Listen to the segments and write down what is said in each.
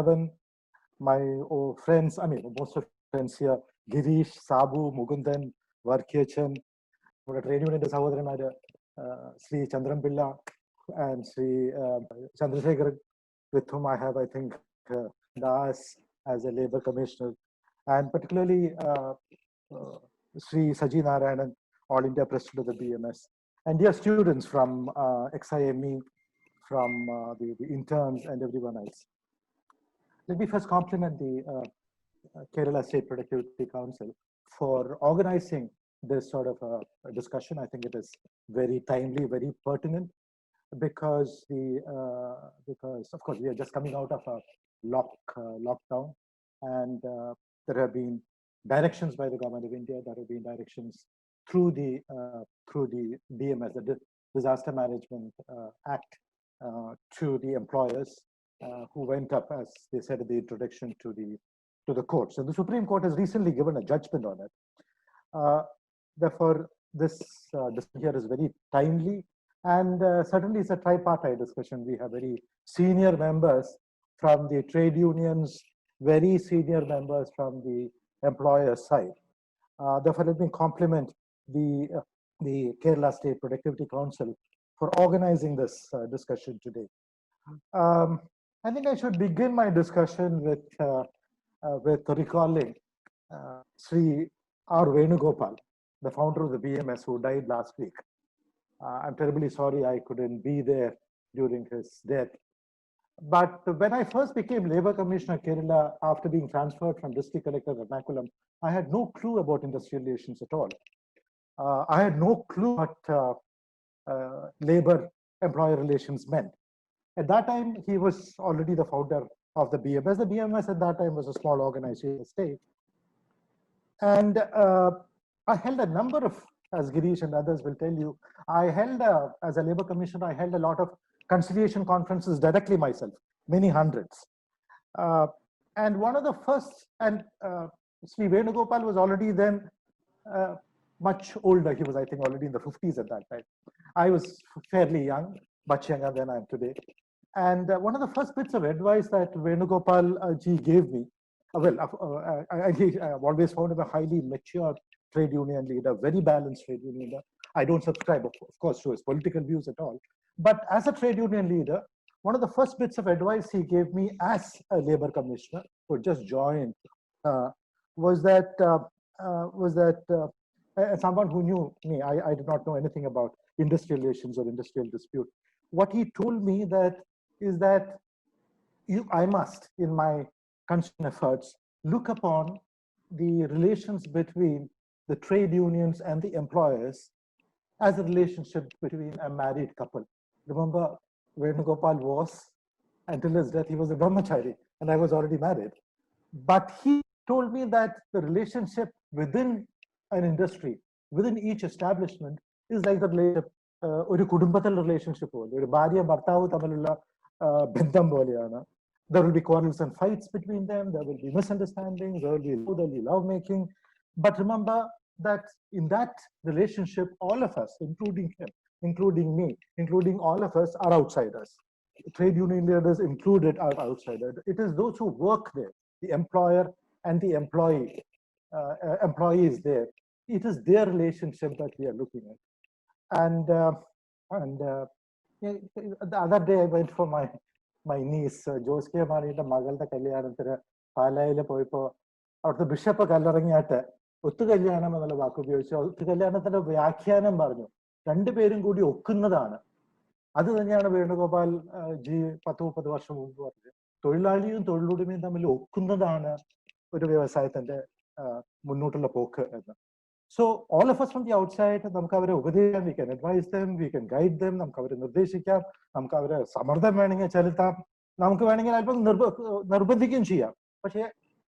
Madhavan, my friends, I mean, most of friends here, Girish, Sabu, Mugundan, Varkechan, trade union Sahodaran, Sri Chandran Pilla, and Sri Chandrasekhar, with whom I have, I think, Das as a labor commissioner, and particularly Sri Saji Narayanan, All India President of the BMS, and dear students from XIME, from the interns and everyone else. Let me first compliment the Kerala State Productivity Council for organizing this sort of a discussion. I think it is very timely, very pertinent, because of course we are just coming out of a lockdown, and there have been directions by the government of India. There have been directions through the DMS, the Disaster Management Act, to the employers who went up, as they said in the introduction, to the courts. And the Supreme Court has recently given a judgment on it. Therefore, this discussion here is very timely, and certainly it's a tripartite discussion. We have very senior members from the trade unions, very senior members from the employer side. Therefore, let me compliment the Kerala State Productivity Council for organizing this discussion today. I think I should begin my discussion with recalling Sri R. Venugopal, the founder of the BMS, who died last week. I'm terribly sorry I couldn't be there during his death. But when I first became Labour Commissioner Kerala after being transferred from District Collector Ernakulam, I had no clue about industrial relations at all. I had no clue what labor-employer relations meant. At that time, he was already the founder of the BMS. The BMS at that time was a small organization state. And I held a number of, as Girish and others will tell you, as a Labour Commissioner, I held a lot of conciliation conferences directly myself, many hundreds. And one of the first, and Sri Venugopal was already then much older. He was, I think, already in the 50s at that time. I was fairly young, much younger than I am today. And one of the first bits of advice that Venugopal ji gave me, I've always found him a highly mature trade union leader, very balanced trade union leader. I don't subscribe, of course, to his political views at all. But as a trade union leader, one of the first bits of advice he gave me as a Labour Commissioner, who just joined, was that someone who knew me, I did not know anything about industrial relations or industrial dispute. What he told me is that I must, in my concern efforts, look upon the relations between the trade unions and the employers as a relationship between a married couple. Remember, Venugopal was, until his death, he was a brahmachari, and I was already married. But he told me that the relationship within an industry, within each establishment, is like the relationship, ഒരു കുടുംബത്തിലെ relationship പോലെ, ഒരു ഭാര്യ ഭർത്താവ് തമ്മിലുള്ള ബന്ധം പോലെയാണ്. There will be quarrels and fights between them. There will be misunderstandings. There will be love making. But remember that in that relationship, all of us, including him, including me, including all of us, are outsiders. Trade union leaders included are outsiders. It is those who work there, the employer and the employee is there. It is their relationship that we are looking at. And the other day I went for my niece, Jose K. Mariയുടെ മകളുടെ കല്യാണത്തിന് പാലായിൽ പോയപ്പോൾ അവിടുത്തെ bishop കല്ലറങ്ങിയായിട്ട് ഒത്തുകല്യാണം എന്നുള്ള വാക്ക് ഉപയോഗിച്ചു. ഒത്തുകല്യാണത്തിന്റെ വ്യാഖ്യാനം പറഞ്ഞു, രണ്ടുപേരും കൂടി ഒക്കുന്നതാണ്. അത് തന്നെയാണ് വേണുഗോപാൽ ജി 10-30 വർഷം മുമ്പ് പറഞ്ഞത്. തൊഴിലാളിയും തൊഴിലുടമയും തമ്മിൽ ഒക്കുന്നതാണ് ഒരു വ്യവസായത്തിന്റെ മുന്നോട്ടുള്ള പോക്ക് എന്ന്. So all of us from the outside, നമുക്ക് അവരെ ഉപദേശിക്കാം, we can advise them, we can guide them, നമുക്ക് അവരെ നിർദ്ദേശിക്കാം, നമുക്ക് അവരെ സമ്മർദ്ദം വേണമെങ്കിൽ ചെലുത്താം, നമുക്ക് വേണമെങ്കിൽ അല്പം നിർബന്ധിക്കുകയും ചെയ്യാം. പക്ഷേ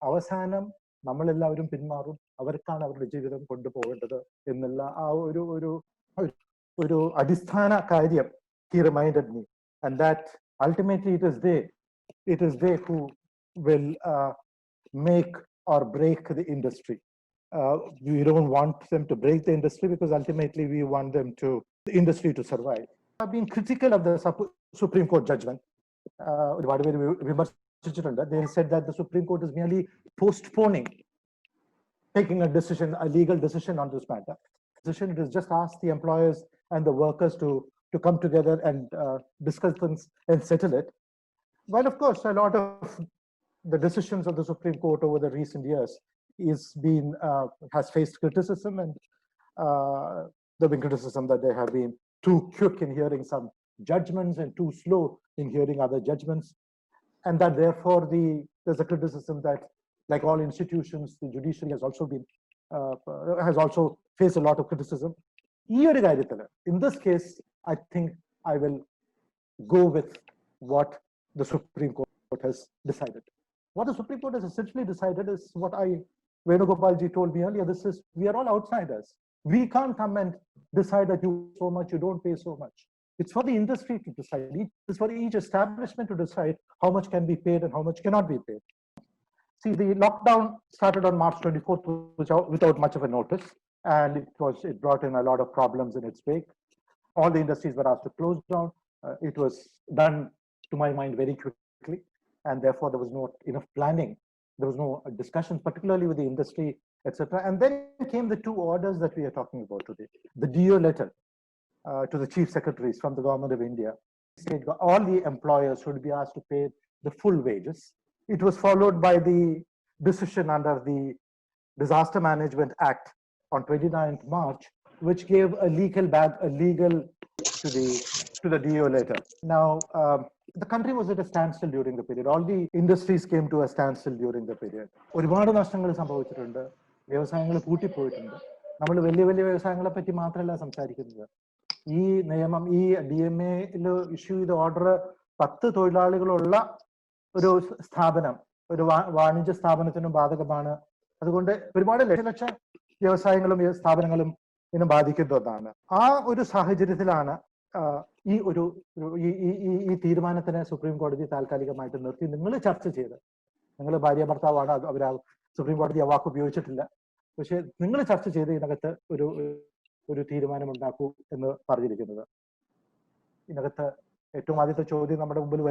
അവസാനം നമ്മളെല്ലാവരും പിന്മാറും, അവർക്കാണ് അവരുടെ ജീവിതം കൊണ്ടുപോകേണ്ടത് എന്നുള്ള ആ ഒരു അടിസ്ഥാന കാര്യം he reminded me, and that ultimately it is they who will make or break the industry. We don't want them to break the industry, because ultimately we want the industry to survive. I've been critical of the Supreme Court judgment. ഒരുപാട് പേര് They said that the Supreme Court is merely postponing taking a decision, a legal decision on this matter. It is just ask the employers and the workers to come together and discuss things and settle it. While of course a lot of the decisions of the Supreme Court over the recent years has faced criticism, and there have been criticism that they have been too quick in hearing some judgments and too slow in hearing other judgments, and that therefore there's a criticism that, like all institutions, the judiciary has also faced a lot of criticism. In this case, I think I will go with what the Supreme Court has decided. What the Supreme Court has essentially decided is what Venugopalji told me earlier. This is, we are all outsiders. We can't come and decide that you so much, you don't pay so much. It's for the industry to decide. It's for each establishment to decide how much can be paid and how much cannot be paid. See, the lockdown started on March 24th without much of a notice, and it brought in a lot of problems in its wake. All the industries were asked to close down. It was done, to my mind, very quickly, and therefore there was not enough planning. There was no discussion, particularly with the industry, etc. And then came the two orders that we are talking about today. The DO letter to the chief secretaries from the government of India. All the employers should be asked to pay the full wages. It was followed by the decision under the Disaster Management Act on 29th March, which gave a legal to the DO letter. Now, the country was at a standstill during the period. All the industries came to a standstill during the period. ഒരുപാട് നഷ്ടങ്ങൾ സംഭവിച്ചിട്ടുണ്ട്. വ്യവസായങ്ങൾ പൂട്ടിപ്പോയിട്ടുണ്ട്. നമ്മൾ വലിയ വലിയ വ്യവസായങ്ങളെ പറ്റി മാത്രമല്ല സംസാരിക്കുന്നത്. ഈ നിയമം, ഈ DMA-യിൽ ഇഷ്യൂ ചെയ്ത ഓർഡർ 10 തൊഴിലാളികളുള്ള ഒരു സ്ഥാപനം, ഒരു വാണിജ്യ സ്ഥാപനത്തിനും ബാധകമാണ്. അതുകൊണ്ട് ഒരുപാട് ലക്ഷ വ്യവസായങ്ങളും സ്ഥാപനങ്ങളും ഇതിനെ ബാധിക്കുന്നതാണ്. ആ ഒരു സാഹചര്യത്തിലാണ് ഈ തീരുമാനത്തിനെ സുപ്രീം കോടതി താൽക്കാലികമായിട്ട് നിർത്തി. നിങ്ങൾ ചർച്ച ചെയ്ത്, നിങ്ങൾ ഭാര്യ ഭർത്താവാണ്, അവർ സുപ്രീം കോടതി ആ വാക്ക് ഉപയോഗിച്ചിട്ടില്ല, പക്ഷെ നിങ്ങൾ ചർച്ച ചെയ്ത് ഇതിനകത്ത് ഒരു തീരുമാനം ഉണ്ടാക്കൂ എന്ന് പറഞ്ഞിരിക്കുന്നത്. ഇതിനകത്ത് ഏറ്റവും ആദ്യത്തെ ചോദ്യം നമ്മുടെ മുമ്പിൽ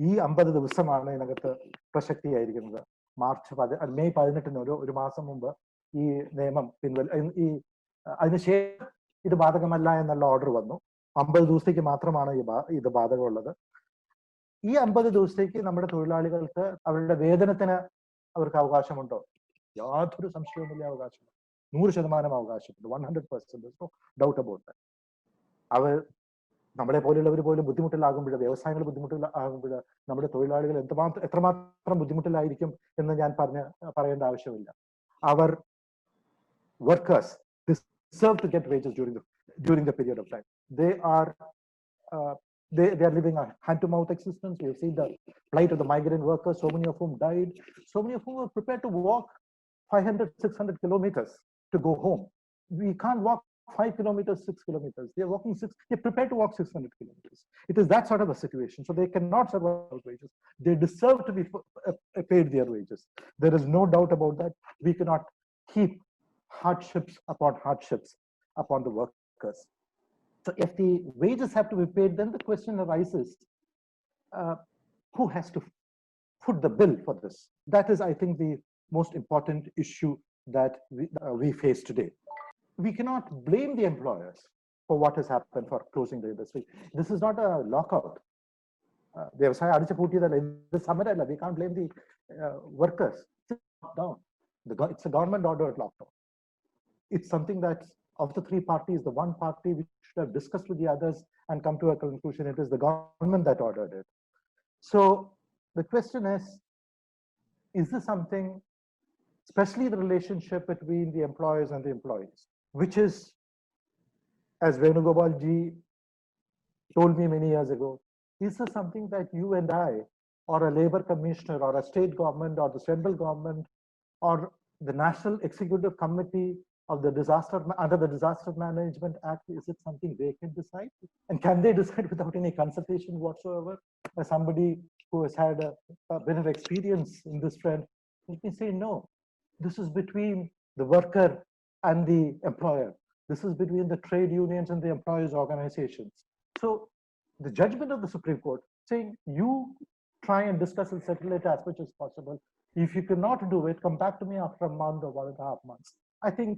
ഈ 50 ദിവസമാണ് ഇതിനകത്ത് പ്രസക്തിയായിരിക്കുന്നത്. മെയ് 18-ന് ഒരു മാസം മുമ്പ് ഈ നിയമം അതിനുശേഷം ഇത് ബാധകമല്ല എന്നുള്ള ഓർഡർ വന്നു. 50 ദിവസത്തേക്ക് മാത്രമാണ് ഇത് ബാധകമുള്ളത്. ഈ 50 ദിവസത്തേക്ക് നമ്മുടെ തൊഴിലാളികൾക്ക് അവരുടെ വേതനത്തിന് അവർക്ക് അവകാശമുണ്ടോ? യാതൊരു സംശയവുമില്ല, അവകാശമുണ്ട്. 100% അവകാശമുണ്ട്. 100%. No doubt about that. അവർ നമ്മളെ പോലെയുള്ളവർ പോലും ബുദ്ധിമുട്ടിലാകുമ്പോൾ, വ്യവസായങ്ങൾ ബുദ്ധിമുട്ടിലാകുമ്പോൾ നമ്മുടെ തൊഴിലാളികൾ എത്രമാത്രം ബുദ്ധിമുട്ടിലായിരിക്കും എന്ന് ഞാൻ പറയേണ്ട ആവശ്യമില്ല. അവർ workers deserve to get wages during the period of time. They are living a hand-to-mouth existence. We have seen the plight of the migrant workers, so many of whom died, so many of whom were prepared to walk 500-600 kilometers to go home. We can't walk 5 kilometers, 6 kilometers. They're prepared to walk 600 kilometers. It is that sort of a situation. So they cannot survive wages. They deserve to be paid their wages. There is no doubt about that. We cannot heap hardships upon the workers. So if the wages have to be paid, then the question arises, who has to foot the bill for this? That is, I think, the most important issue that we face today. We cannot blame the employers for what has happened for closing the industry. This is not a lockout. We can't blame the workers. It's lockdown. It's a government-ordered lockdown. It's something that, of the three parties, the one party which should have discussed with the others and come to a conclusion, it is the government that ordered it. So the question is this something, especially the relationship between the employers and the employees, which is, as Venugopalji told me many years ago, is this something that you and I, or a labor commissioner, or a state government, or the central government, or the National Executive Committee of the under the Disaster Management Act, is it something they can decide? And can they decide without any consultation whatsoever? As somebody who has had a bit of experience in this trend, let me say no. This is between the worker and the employer. This is between the trade unions and the employers' organizations. So the judgment of the Supreme Court saying you try and discuss and settle it as much as possible. If you cannot do it, come back to me after a month or 1.5 months. I think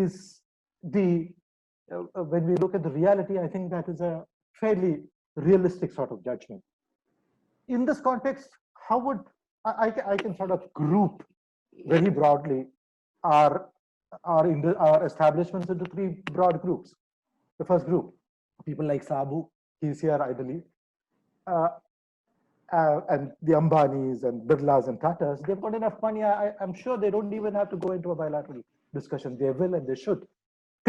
is the, when we look at the reality, I think that is a fairly realistic sort of judgment. In this context, how would, I can sort of group very broadly our establishments into 3 broad groups. The first group, people like Sabu, he's here, I believe, and the Ambanis and Birlas and Tatas, they've got enough money. I'm sure they don't even have to go into a bilateral discussion. They will and they should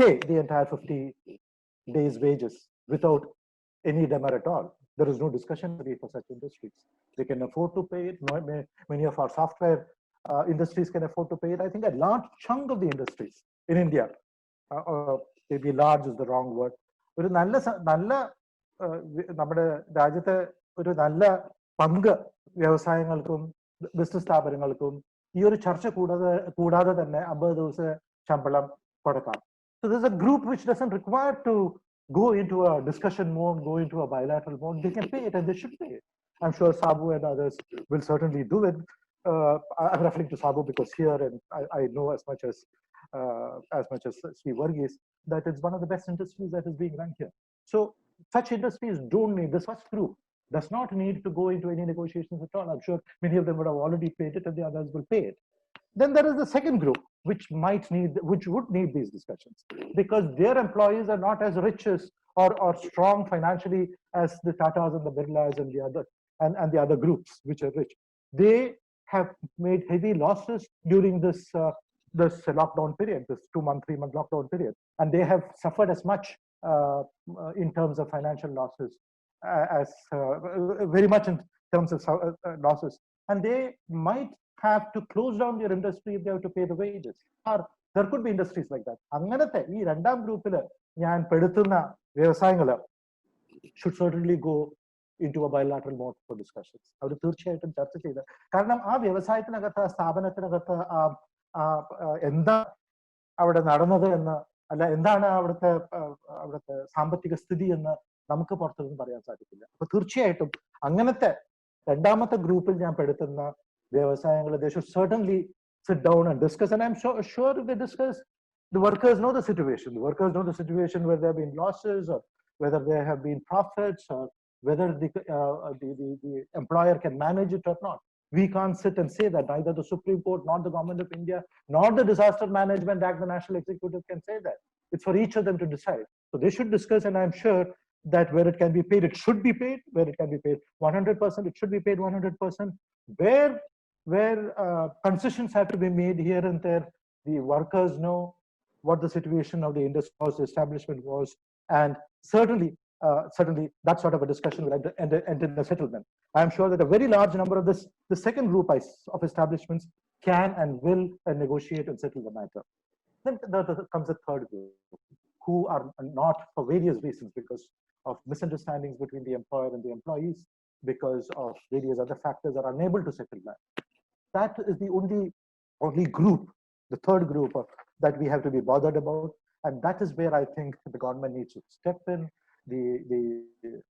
pay the entire 50 days' wages without any demur at all. There is no discussion for such industries. They can afford to pay it. Many of our software industries can afford to pay it. I think a large chunk of the industries in India, maybe large is the wrong word, ഒരു നല്ല നമ്മുടെ രാജ്യത്തെ ഒരു നല്ല പങ്ക് വ്യവസായങ്ങൾക്കും business സ്ഥാപനങ്ങൾക്കും ഈ ഒരു ചർച്ച കൂടാതെ തന്നെ 50 ദിവസ ശമ്പളം കൊടുക്കാം. So there's a group which doesn't require to go into a discussion mode, go into a bilateral mode. They can pay it and they should pay it. I'm sure Sabu and others will certainly do it. I'm referring to Sabu because here, and I know as much as Sri Varghese, that it's one of the best industries that is being run here. So such industries don't need, this first group does not need to go into any negotiations at all. I'm sure many of them would have already paid it and the others will pay it. Then there is the second group, which would need these discussions because their employees are not as rich as or strong financially as the Tatas and the Birlas and the other groups which are rich. They have made heavy losses during this lockdown period, this 2-month, 3-month lockdown period, and they have suffered as much in terms of financial losses as very much in terms of losses, and they might have to close down their industry if they have to pay the wages. Or there could be industries like that. അങ്ങനത്തെ ഈ രണ്ടാം ഗ്രൂപ്പിൽ ഞാൻ പെടുത്തുന്ന വ്യവസായങ്ങൾ should certainly go into a bilateral mode for discussions. അവർ തീർച്ചയായിട്ടും ചർച്ച ചെയ്ത്, കാരണം ആ വ്യവസായത്തിനകത്ത്, സ്ഥാപനത്തിനകത്ത് എന്താ അവിടെ നടന്നത് എന്ന്, അല്ല എന്താണ് അവിടുത്തെ സാമ്പത്തിക സ്ഥിതി എന്ന് നമുക്ക് പുറത്തുനിന്ന് പറയാൻ സാധിക്കില്ല. അപ്പൊ തീർച്ചയായിട്ടും അങ്ങനത്തെ രണ്ടാമത്തെ ഗ്രൂപ്പിൽ ഞാൻ പെടുത്തുന്ന വ്യവസായങ്ങൾ, they should certainly sit down and discuss. And I'm sure if they discuss, the workers know the situation. The workers know the situation where there have been losses or whether there have been profits or whether the employer can manage it or not. We can't sit and say that. Neither the Supreme Court, nor the Government of India, nor the Disaster Management Act, the National Executive can say that. It's for each of them to decide. So they should discuss, and I'm sure that where it can be paid, it should be paid. Where it can be paid 100%, it should be paid 100%. Where concessions have to be made here and there, the workers know what the situation of the industry was, the establishment was, and certainly that sort of a discussion will end in a settlement. I'm sure that a very large number of the second group of establishments can and will negotiate and settle the matter. Then there comes a third group who are not, for various reasons, because of misunderstandings between the employer and the employees, because of various other factors, are unable to settle that. That is the only group, the third group that we have to be bothered about. And that is where I think the government needs to step in, the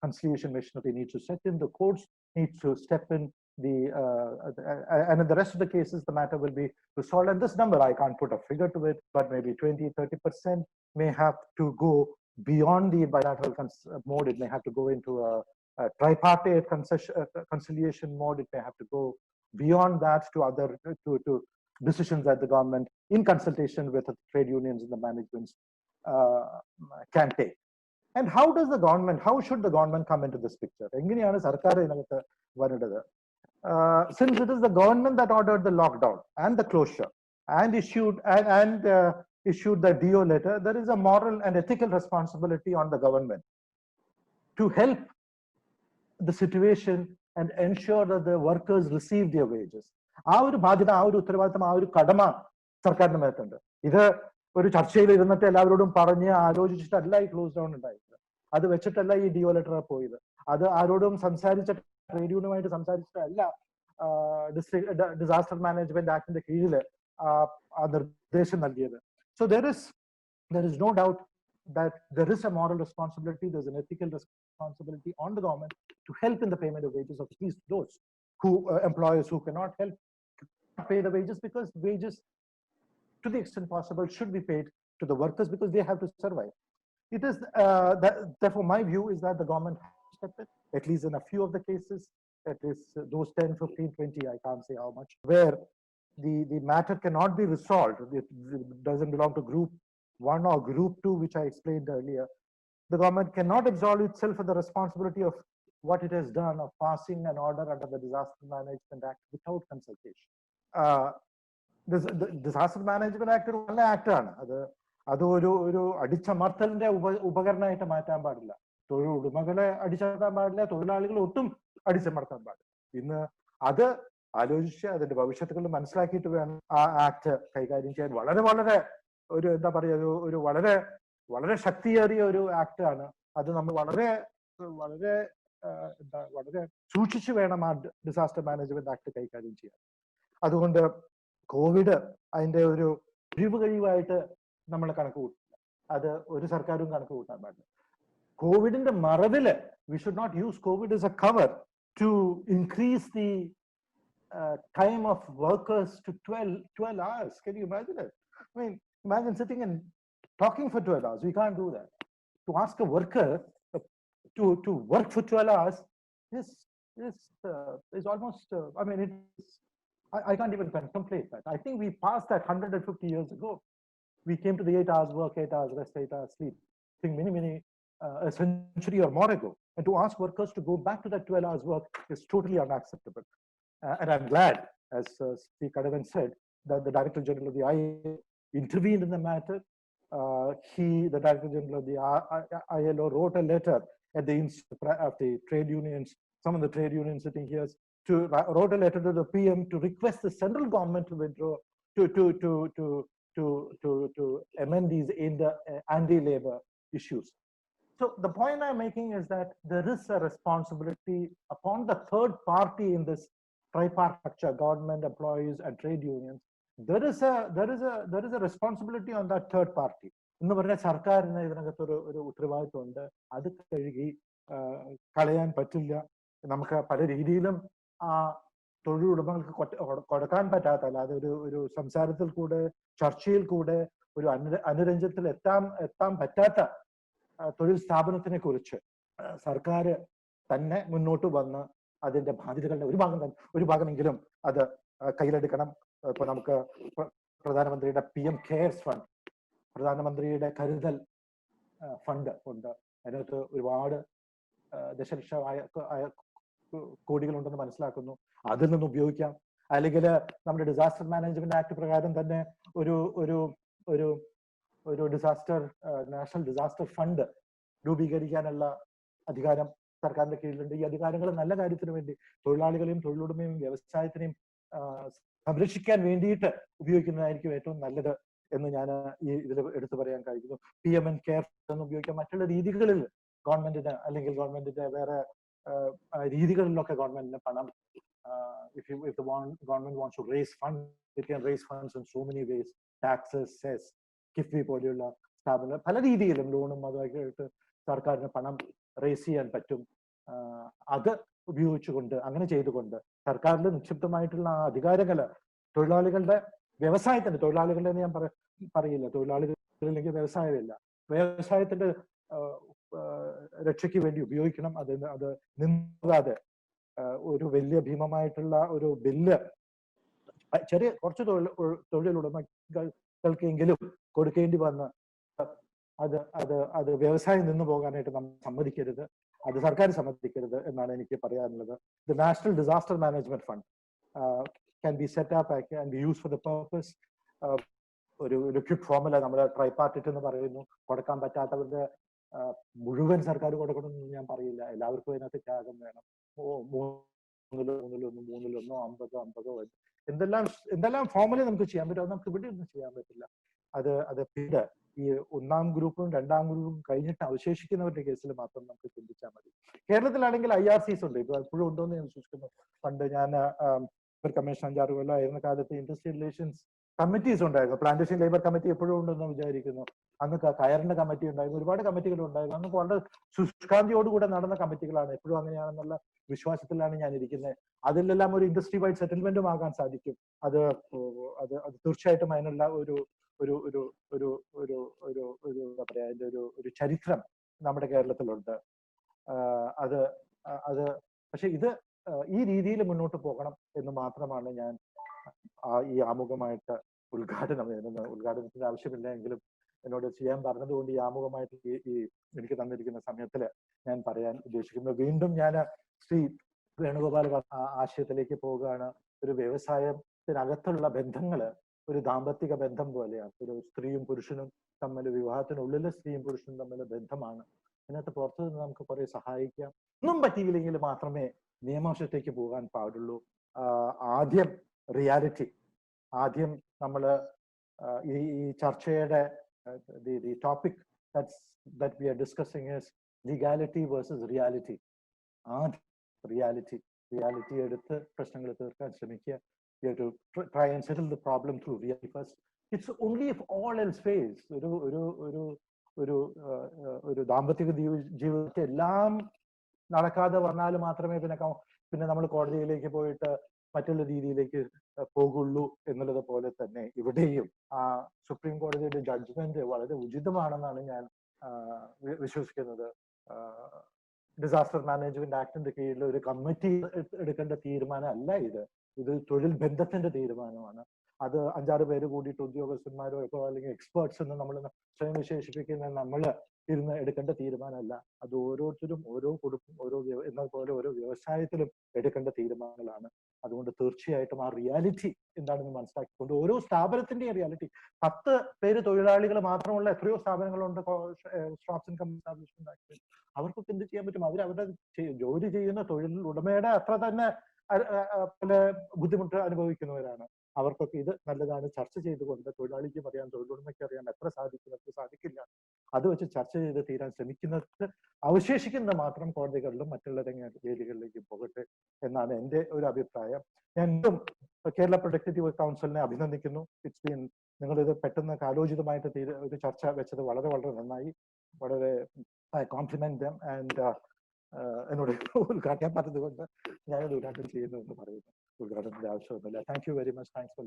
conciliation machinery needs to step in, the courts need to step in, and in the rest of the cases, the matter will be resolved. And this number, I can't put a figure to it, but maybe 20-30% may have to go beyond the bilateral mode. It may have to go into a tripartite conciliation mode. It may have to go beyond that to other to decisions that the government, in consultation with the trade unions and the managements, can take. And how should the government come into this picture? Since it is the government that ordered the lockdown and the closure and issued the DO letter, there is a moral and ethical responsibility on the government to help the situation and ensure that the workers receive their wages. ആ ഒരു ബാധ്യത, ആ ഒരു ഉത്തരവാദിത്തം, ആ ഒരു കടമ സർക്കാരിന്റെ മേത്തുണ്ട്. ഇത് ഒരു ചർച്ചയിൽ ഇരുന്നിട്ട് എല്ലാവരോടും പറഞ്ഞ് ആലോചിച്ചിട്ടല്ല ഈ ക്ലോസ് ഡൗൺ ഉണ്ടായത്. അത് വെച്ചിട്ടല്ല ഈ DO ലെറ്റർ പോയത്. അത് ആരോടും സംസാരിച്ചിട്ട്, ട്രേഡ് യൂണിയനുമായിട്ട് സംസാരിച്ചിട്ടല്ല ഡിസാസ്റ്റർ മാനേജ്മെന്റ് ആക്ടിന്റെ കീഴിൽ ആ നിർദ്ദേശം നൽകിയത്. So there is no doubt that there is a moral responsibility, there's an ethical responsibility on the government to help in the payment of wages of at least those employers who cannot help pay the wages, because wages, to the extent possible, should be paid to the workers because they have to survive. It is therefore my view is that the government has stepped in, at least in a few of the cases, at least those 10, 15, 20, I can't say how much, where the matter cannot be resolved. It doesn't belong to group 1 or group 2, which I explained earlier. The government cannot absolve itself of the responsibility of what it has done of passing an order under the Disaster Management Act without consultation. Disaster Management Act ഒരു നല്ല ആക്ടാണ്. അത് ഒരു അടിച്ചമർത്തലിന്റെ ഉപകരണമായിട്ട് മാറ്റാൻ പാടില്ല. തൊഴിൽ ഉടമകളെ അടിച്ചമർത്താൻ പാടില്ല, തൊഴിലാളികളെ ഒട്ടും അടിച്ചമർത്താൻ പാടില്ല. ഇന്ന് അത് ആലോചിച്ച് അതിന്റെ ഭവിഷ്യത്തുകൾ മനസ്സിലാക്കിയിട്ട് വേണം ആ ആക്ട് കൈകാര്യം ചെയ്യാൻ. വളരെ വളരെ ഒരു എന്താ പറയുക, ഒരു വളരെ വളരെ ശക്തിയേറിയ ഒരു ആക്ട് ആണ്. അത് നമ്മൾ വളരെ വളരെ വളരെ സൂക്ഷിച്ചു വേണം ആ ഡിസാസ്റ്റർ മാനേജ്മെന്റ് ആക്ട് കൈകാര്യം ചെയ്യാൻ. അതുകൊണ്ട് കോവിഡ് അതിന്റെ ഒരു കഴിവായിട്ട് നമ്മൾ കണക്ക് കൂട്ടില്ല. അത് ഒരു സർക്കാരും കണക്ക് കൂട്ടാൻ പാടില്ല. കോവിഡിന്റെ മറവില് we should not use COVID as a cover to increase the time of workers to 12 hours. Can you imagine it? I mean, imagine sitting and talking for 12 hours. We can't do that. To ask a worker to work for 12 hours is almost, I mean, I can't even contemplate that. I think we passed that 150 years ago. We came to the 8 hours work, 8 hours rest, 8 hours sleep. I think many a century or more ago. And to ask workers to go back to that 12 hours work is totally unacceptable. And I'm glad, as Sri Kadavan said, that the Director General of the IAS intervened in the matter. The Director General of the ILO wrote a letter at the of the trade unions, some of the trade unions sitting here, wrote a letter to the PM to request the central government to withdraw, to amend these anti-labor issues. So the point I'm making is that there is a responsibility upon the third party in this tripartite structure, government, employees, and trade unions. There is a responsibility on that third party. എന്ന് പറഞ്ഞാൽ സർക്കാരിന് ഇതിനകത്ത് ഒരു ഉത്തരവാദിത്വം ഉണ്ട്. അത് കഴുകി കളയാൻ പറ്റില്ല. നമുക്ക് പല രീതിയിലും ആ തൊഴിലുടമകൾക്ക് കൊടുക്കാൻ പറ്റാത്ത, അല്ലാതെ ഒരു സംസാരത്തിൽ കൂടെ, ചർച്ചയിൽ കൂടെ, ഒരു അനുരഞ്ജനത്തിൽ എത്താൻ പറ്റാത്ത തൊഴിൽ സ്ഥാപനത്തിനെ കുറിച്ച് സർക്കാർ തന്നെ മുന്നോട്ട് വന്ന് അതിന്റെ ബാധ്യതകളുടെ ഒരു ഭാഗമെങ്കിലും അത് കയ്യിലെടുക്കണം. ഇപ്പൊ നമുക്ക് പ്രധാനമന്ത്രിയുടെ PM കെയർസ് ഫണ്ട്, പ്രധാനമന്ത്രിയുടെ കരുതൽ ഫണ്ട് ഉണ്ട്. അതിനകത്ത് ഒരുപാട് ദശലക്ഷമായ കോടികളുണ്ടെന്ന് മനസ്സിലാക്കുന്നു. അതിൽ നിന്ന് ഉപയോഗിക്കാം. അല്ലെങ്കിൽ നമ്മുടെ ഡിസാസ്റ്റർ മാനേജ്മെന്റ് ആക്ട് പ്രകാരം തന്നെ ഒരു ഡിസാസ്റ്റർ നാഷണൽ ഡിസാസ്റ്റർ ഫണ്ട് രൂപീകരിക്കാനുള്ള അധികാരം സർക്കാരിന്റെ കീഴിലുണ്ട്. ഈ അധികാരങ്ങൾ നല്ല കാര്യത്തിന് വേണ്ടി, തൊഴിലാളികളെയും തൊഴിലുടമയും വ്യവസായത്തിനെയും സംരക്ഷിക്കാൻ വേണ്ടിയിട്ട് ഉപയോഗിക്കുന്നതായിരിക്കും ഏറ്റവും നല്ലത് എന്ന് ഞാൻ ഈ ഇതിൽ എടുത്തു പറയാൻ കഴിയുന്നു. PM കെയർ എന്ന് ഉപയോഗിക്കാം. മറ്റുള്ള രീതികളിൽ ഗവൺമെന്റിന്, അല്ലെങ്കിൽ ഗവൺമെന്റിന്റെ വേറെ രീതികളിലൊക്കെ ഗവൺമെന്റിന് പണം, if the government wants to raise funds, it can raise funds in so many ways. Taxes, cess, KIIFB പോലെയുള്ള സ്ഥാപനങ്ങൾ പല രീതിയിലും ലോണും അതുമായിട്ട് സർക്കാരിന് പണം റേസ് ചെയ്യാൻ പറ്റും. അത് ഉപയോഗിച്ചുകൊണ്ട്, അങ്ങനെ ചെയ്തുകൊണ്ട് സർക്കാരിൽ നിക്ഷിപ്തമായിട്ടുള്ള ആ അധികാരങ്ങൾ തൊഴിലാളികളുടെ, വ്യവസായത്തിന്റെ, തൊഴിലാളികളുടെ ഞാൻ പറയില്ല, തൊഴിലാളികളില്ലെങ്കിൽ വ്യവസായമില്ല, വ്യവസായത്തിന്റെ രക്ഷയ്ക്ക് വേണ്ടി ഉപയോഗിക്കണം. അത് നിന്നാതെ ഒരു വലിയ ഭീമമായിട്ടുള്ള ഒരു ബില്ല് ചെറിയ കുറച്ച് തൊഴിലുടമകൾക്കെങ്കിലും കൊടുക്കേണ്ടി വന്ന് അത് വ്യവസായം നിന്നു പോകാനായിട്ട് നമ്മൾ സമ്മതിക്കരുത്, അത് സർക്കാർ സമ്മതിക്കരുത് എന്നാണ് എനിക്ക് പറയാനുള്ളത്. The National Disaster Management Fund can be set up and be used for the purpose. ഒരു ക്വിക്ക് ഫോർമുല നമ്മുടെ ട്രൈപാർട്ടിറ്റ് എന്ന് പറയുന്നു. കൊടുക്കാൻ പറ്റാത്തവരുടെ മുഴുവൻ സർക്കാർ കൊടുക്കണമെന്ന് ഞാൻ പറയില്ല. എല്ലാവർക്കും അതിനകത്ത് ത്യാഗം വേണം. മൂന്നിലൊന്നോ 50 എന്തെല്ലാം ഫോർമുല നമുക്ക് ചെയ്യാൻ പറ്റും, അത് നമുക്ക് ഇവിടെ ഒന്നും ചെയ്യാൻ പറ്റില്ല. അത് പിന്നീട് ഈ ഒന്നാം ഗ്രൂപ്പും രണ്ടാം ഗ്രൂപ്പും കഴിഞ്ഞിട്ട് അവശേഷിക്കുന്നവരുടെ കേസിൽ മാത്രം നമുക്ക് ചിന്തിച്ചാൽ മതി. കേരളത്തിലാണെങ്കിൽ IRCs ഉണ്ട്. ഇപ്പൊ എപ്പോഴും ഉണ്ടോന്ന് ഞാൻ വിശ്വസിക്കുന്നു. പണ്ട് ഞാൻ കമ്മീഷൻ 5-6 കൊല്ലം ആയിരുന്ന കാലത്ത് ഇൻഡസ്ട്രിയൽ റിലേഷൻസ് കമ്മിറ്റീസ് ഉണ്ടായിരുന്നു. പ്ലാന്റേഷൻ ലേബർ കമ്മിറ്റി എപ്പോഴും ഉണ്ടെന്ന് വിചാരിക്കുന്നു. അന്ന് കയറിന്റെ കമ്മിറ്റി ഉണ്ടായിരുന്നു, ഒരുപാട് കമ്മിറ്റികൾ ഉണ്ടായിരുന്നു. അന്ന് വളരെ ശുഷ്കാന്തിയോടുകൂടെ നടന്ന കമ്മിറ്റികളാണ്. എപ്പോഴും അങ്ങനെയാണെന്നുള്ള വിശ്വാസത്തിലാണ് ഞാൻ ഇരിക്കുന്നത്. അതിലെല്ലാം ഒരു ഇൻഡസ്ട്രി വൈഡ് സെറ്റിൽമെന്റും ആകാൻ സാധിക്കും. അത് അത് അത് തീർച്ചയായിട്ടും അതിനുള്ള ഒരു ഒരു ഒരു ഒരു ഒരു ഒരു ഒരു എന്താ പറയാ, അതിന്റെ ഒരു ചരിത്രം നമ്മുടെ കേരളത്തിലുണ്ട്. അത് അത് പക്ഷെ ഇത് ഈ രീതിയിൽ മുന്നോട്ട് പോകണം എന്ന് മാത്രമാണ് ഞാൻ ഈ ആമുഖമായിട്ട് ഉദ്ഘാടനത്തിന്റെ ആവശ്യമില്ല എങ്കിലും എന്നോട് ചെയ്യാൻ പറഞ്ഞതുകൊണ്ട് ഈ ആമുഖമായിട്ട് ഈ എനിക്ക് തന്നിരിക്കുന്ന സമയത്തിൽ ഞാൻ പറയാൻ ഉദ്ദേശിക്കുന്നത്. വീണ്ടും ഞാൻ ശ്രീ വേണുഗോപാൽ ആശയത്തിലേക്ക് പോവുകയാണ്. ഒരു വ്യവസായത്തിനകത്തുള്ള ബന്ധങ്ങള് ഒരു ദാമ്പത്തിക ബന്ധം പോലെയാണ്. ഒരു സ്ത്രീയും പുരുഷനും തമ്മിൽ, വിവാഹത്തിനുള്ളിലെ സ്ത്രീയും പുരുഷനും തമ്മിൽ ബന്ധമാണ്. അതിനകത്ത് പുറത്തു നിന്ന് നമുക്ക് കുറെ സഹായിക്കാം. ഒന്നും പറ്റിയില്ലെങ്കിൽ മാത്രമേ നിയമവശത്തേക്ക് പോകാൻ പാടുള്ളൂ. ആദ്യം റിയാലിറ്റി, ആദ്യം നമ്മൾ ഈ ചർച്ചയുടെ the topic that we are discussing is legality versus reality. reality എടുത്ത് പ്രശ്നങ്ങൾ തീർക്കാൻ ശ്രമിക്കുക. You have to try and settle the problem through reality first. It's only if all else fails, ഒരു ദാമ്പത്തിക ജീവിതത്തിൽ എല്ലാം നടക്കാതെ വന്നാൽ മാത്രമേ പിന്നെ നമ്മൾ കോടതിയിലേക്ക് പോയിട്ട് മറ്റുള്ള രീതിയിലേക്ക് പോകുള്ളൂ എന്നുള്ളത് പോലെ തന്നെ ഇവിടെയും സുപ്രീം കോടതിയുടെ ജഡ്ജ്മെന്റ് വളരെ ഉചിതമാണെന്നാണ് ഞാൻ വിശ്വസിക്കുന്നത്. ഡിസാസ്റ്റർ മാനേജ്മെന്റ് ആക്ടിന്റെ കീഴിൽ ഒരു കമ്മിറ്റി എടുക്കേണ്ട തീരുമാനമല്ല ഇത് തൊഴിൽ ബന്ധത്തിന്റെ തീരുമാനമാണ്. അത് 5-6 പേര് കൂടിയിട്ട് ഉദ്യോഗസ്ഥന്മാരോ അല്ലെങ്കിൽ എക്സ്പേർട്സ് എന്ന് നമ്മൾ സ്വയം വിശേഷിപ്പിക്കുന്ന നമ്മൾ ഇരുന്ന് എടുക്കേണ്ട തീരുമാനമല്ല. അത് ഓരോരുത്തരും ഓരോ കുടുംബം എന്നതുപോലെ ഓരോ വ്യവസായത്തിലും എടുക്കേണ്ട തീരുമാനങ്ങളാണ്. അതുകൊണ്ട് തീർച്ചയായിട്ടും ആ റിയാലിറ്റി എന്താണെന്ന് മനസ്സിലാക്കിക്കൊണ്ട് ഓരോ സ്ഥാപനത്തിന്റെയും റിയാലിറ്റി, 10 പേര് തൊഴിലാളികൾ മാത്രമുള്ള എത്രയോ സ്ഥാപനങ്ങളുണ്ട് സ്റ്റാഫ്സ് ഇൻകം എസ്റ്റാബ്ലിഷ്മെന്റ് ആക്ട്. അവർക്കൊക്കെ എന്ത് ചെയ്യാൻ പറ്റും? അവരവരുടെ ജോലി ചെയ്യുന്ന തൊഴിൽ ഉടമയുടെ അത്ര തന്നെ പല ബുദ്ധിമുട്ട് അനുഭവിക്കുന്നവരാണ്. അവർക്കൊക്കെ ഇത് നല്ലതാണ്. ചർച്ച ചെയ്തുകൊണ്ട് തൊഴിലാളിക്കും അറിയാം, തൊഴിലുടമയ്ക്ക് അറിയാം എത്ര സാധിക്കും, എത്ര സാധിക്കില്ല. അത് വെച്ച് ചർച്ച ചെയ്ത് തീരാൻ ശ്രമിക്കുന്നത് അവശേഷിക്കുന്നത് മാത്രം കോടതികളിലും മറ്റുള്ള വേദികളിലേക്കും പോകട്ടെ എന്നാണ് എൻ്റെ ഒരു അഭിപ്രായം. ഞാൻ കേരള പ്രൊഡക്റ്റീവ് കൗൺസിലിനെ അഭിനന്ദിക്കുന്നു. നിങ്ങളിത് പെട്ടെന്ന് കാലോചിതമായിട്ട് ഒരു ചർച്ച വെച്ചത് വളരെ വളരെ നന്നായി. വളരെ കോംപ്ലിമെന്റ് ദം. ആൻഡ് എന്നോട് ഉദ്ഘാടനം പറഞ്ഞത് കൊണ്ട് ഞാനത് ഉദ്ഘാടനം ചെയ്യുന്നു എന്ന് പറയുന്നു. ഉദ്ഘാടനത്തിന്റെ ആവശ്യമൊന്നുമില്ല. Thank you very much. Thanks for